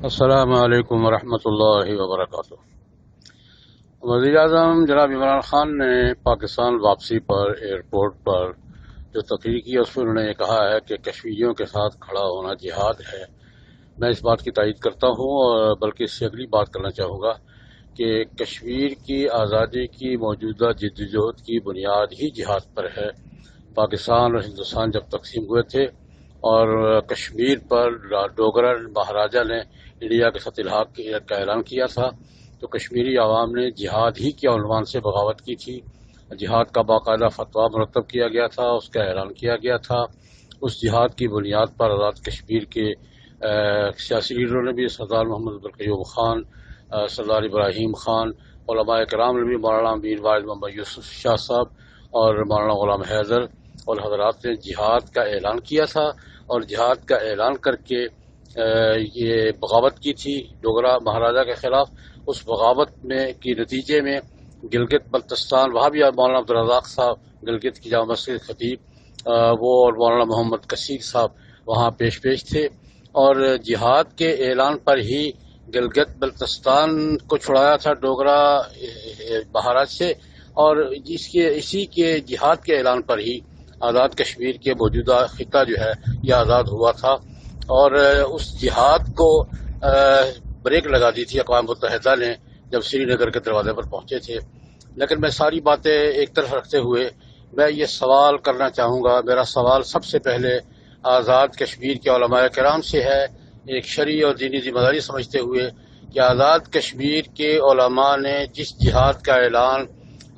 السلام علیکم ورحمۃ اللہ وبرکاتہ۔ وزیر اعظم جناب عمران خان نے پاکستان واپسی پر ایئرپورٹ پر جو تقریر کی اس میں انہوں نے یہ کہا ہے کہ کشمیریوں کے ساتھ کھڑا ہونا جہاد ہے۔ میں اس بات کی تائید کرتا ہوں، اور بلکہ اس سے اگلی بات کرنا چاہوں گا کہ کشمیر کی آزادی کی موجودہ جدوجہد کی بنیاد ہی جہاد پر ہے۔ پاکستان اور ہندوستان جب تقسیم ہوئے تھے اور کشمیر پر ڈوگرا مہاراجا نے انڈیا کے ساتھ الحاق کا اعلان کیا تھا تو کشمیری عوام نے جہاد ہی کے عنوان سے بغاوت کی تھی۔ جہاد کا باقاعدہ فتویٰ مرتب کیا گیا تھا، اس کا اعلان کیا گیا تھا۔ اس جہاد کی بنیاد پر آزاد کشمیر کے سیاسی لیڈروں نے بھی سردار محمد عبدالقیوم خان، سردار ابراہیم خان، علماء کرام نے بھی مولانا امیر واحد محمد یوسف شاہ صاحب اور مولانا غلام حیدر اور حضرات نے جہاد کا اعلان کیا تھا، اور جہاد کا اعلان کر کے یہ بغاوت کی تھی ڈوگرا مہاراجا کے خلاف۔ اس بغاوت کی نتیجے میں گلگت بلتستان، وہاں بھی مولانا عبدالرزاق صاحب گلگت کی جامع مسجد خطیب، وہ اور مولانا محمد کثیر صاحب وہاں پیش تھے، اور جہاد کے اعلان پر ہی گلگت بلتستان کو چھڑایا تھا ڈوگرا مہاراج سے، اور اسی کے جہاد کے اعلان پر ہی آزاد کشمیر کے موجودہ خطہ جو ہے یہ آزاد ہوا تھا۔ اور اس جہاد کو بریک لگا دی تھی اقوام متحدہ نے جب سری نگر کے دروازے پر پہنچے تھے۔ لیکن میں ساری باتیں ایک طرف رکھتے ہوئے میں یہ سوال کرنا چاہوں گا، میرا سوال سب سے پہلے آزاد کشمیر کے علماء کرام سے ہے، ایک شرعی اور دینی ذمہ داری سمجھتے ہوئے کہ آزاد کشمیر کے علماء نے جس جہاد کا اعلان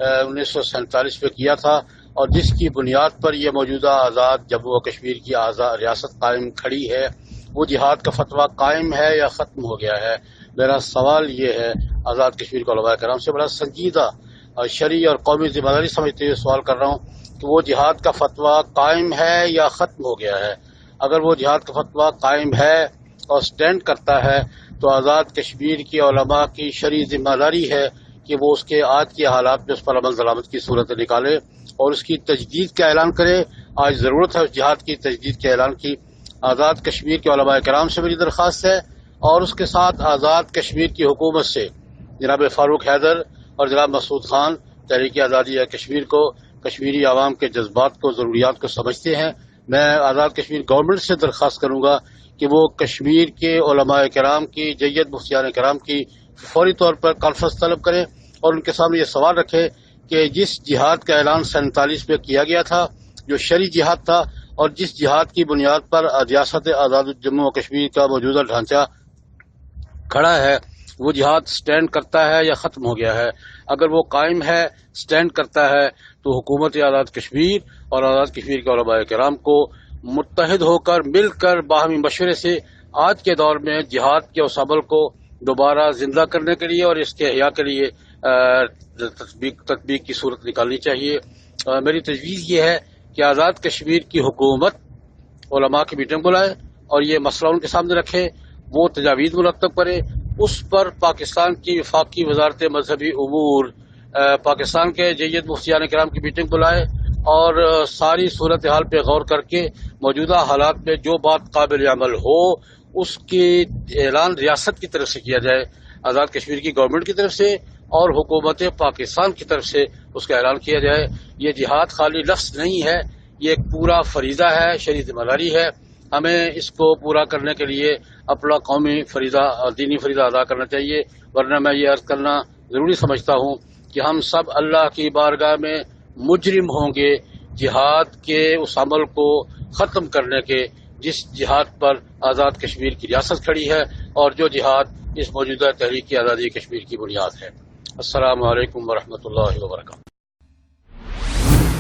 1947 میں کیا تھا اور جس کی بنیاد پر یہ موجودہ آزاد جموں و کشمیر کی ریاست قائم کھڑی ہے، وہ جہاد کا فتویٰ قائم ہے یا ختم ہو گیا ہے؟ میرا سوال یہ ہے، آزاد کشمیر کے علماء کرام سے بڑا سنجیدہ اور شرعی اور قومی ذمہ داری سمجھتے ہوئے سوال کر رہا ہوں کہ وہ جہاد کا فتویٰ قائم ہے یا ختم ہو گیا ہے؟ اگر وہ جہاد کا فتویٰ قائم ہے اور سٹینڈ کرتا ہے تو آزاد کشمیر کی علماء کی شرعی ذمہ داری ہے کہ وہ اس کے آج کے حالات میں اس پر عمل درآمد کی صورت نکالے اور اس کی تجدید کا اعلان کرے۔ آج ضرورت ہے اس جہاد کی تجدید کے اعلان کی۔ آزاد کشمیر کے علماء کرام سے میری درخواست ہے، اور اس کے ساتھ آزاد کشمیر کی حکومت سے، جناب فاروق حیدر اور جناب مسعود خان تحریک آزادی کشمیر کو، کشمیری عوام کے جذبات کو، ضروریات کو سمجھتے ہیں۔ میں آزاد کشمیر گورنمنٹ سے درخواست کروں گا کہ وہ کشمیر کے علماء کرام کی، جید مفتیان کرام کی فوری طور پر کانفرنس طلب کریں اور ان کے سامنے یہ سوال رکھے کہ جس جہاد کا اعلان 47 میں کیا گیا تھا، جو شرعی جہاد تھا، اور جس جہاد کی بنیاد پر ریاست آزاد جموں و کشمیر کا موجودہ ڈھانچہ کھڑا ہے، وہ جہاد سٹینڈ کرتا ہے یا ختم ہو گیا ہے؟ اگر وہ قائم ہے، سٹینڈ کرتا ہے، تو حکومت آزاد کشمیر اور آزاد کشمیر کے علماء کرام کو متحد ہو کر، مل کر، باہمی مشورے سے آج کے دور میں جہاد کے اس عمل کو دوبارہ زندہ کرنے کے لیے اور اس کے احیاء کے لیے تطبیق کی صورت نکالنی چاہیے۔ میری تجویز یہ ہے کہ آزاد کشمیر کی حکومت علماء کی میٹنگ بلائے اور یہ مسئلہ ان کے سامنے رکھے، وہ تجاویز مرتب کرے، اس پر پاکستان کی وفاقی وزارت مذہبی امور، پاکستان کے جید مفتیان کرام کی میٹنگ بلائے اور ساری صورتحال پہ غور کر کے موجودہ حالات میں جو بات قابل عمل ہو اس کی اعلان ریاست کی طرف سے کیا جائے، آزاد کشمیر کی گورنمنٹ کی طرف سے اور حکومت پاکستان کی طرف سے اس کا اعلان کیا جائے۔ یہ جہاد خالی لفظ نہیں ہے، یہ ایک پورا فریضہ ہے، شرعی ذمہ داری ہے۔ ہمیں اس کو پورا کرنے کے لیے اپنا قومی فریضہ اور دینی فریضہ ادا کرنا چاہیے، ورنہ میں یہ عرض کرنا ضروری سمجھتا ہوں کہ ہم سب اللہ کی بارگاہ میں مجرم ہوں گے جہاد کے اس عمل کو ختم کرنے کے جس جہاد پر آزاد کشمیر کی ریاست کھڑی ہے اور جو جہاد اس موجودہ تحریک آزادی کشمیر کی بنیاد ہے۔ السلام علیکم ورحمۃ اللہ وبرکاتہ۔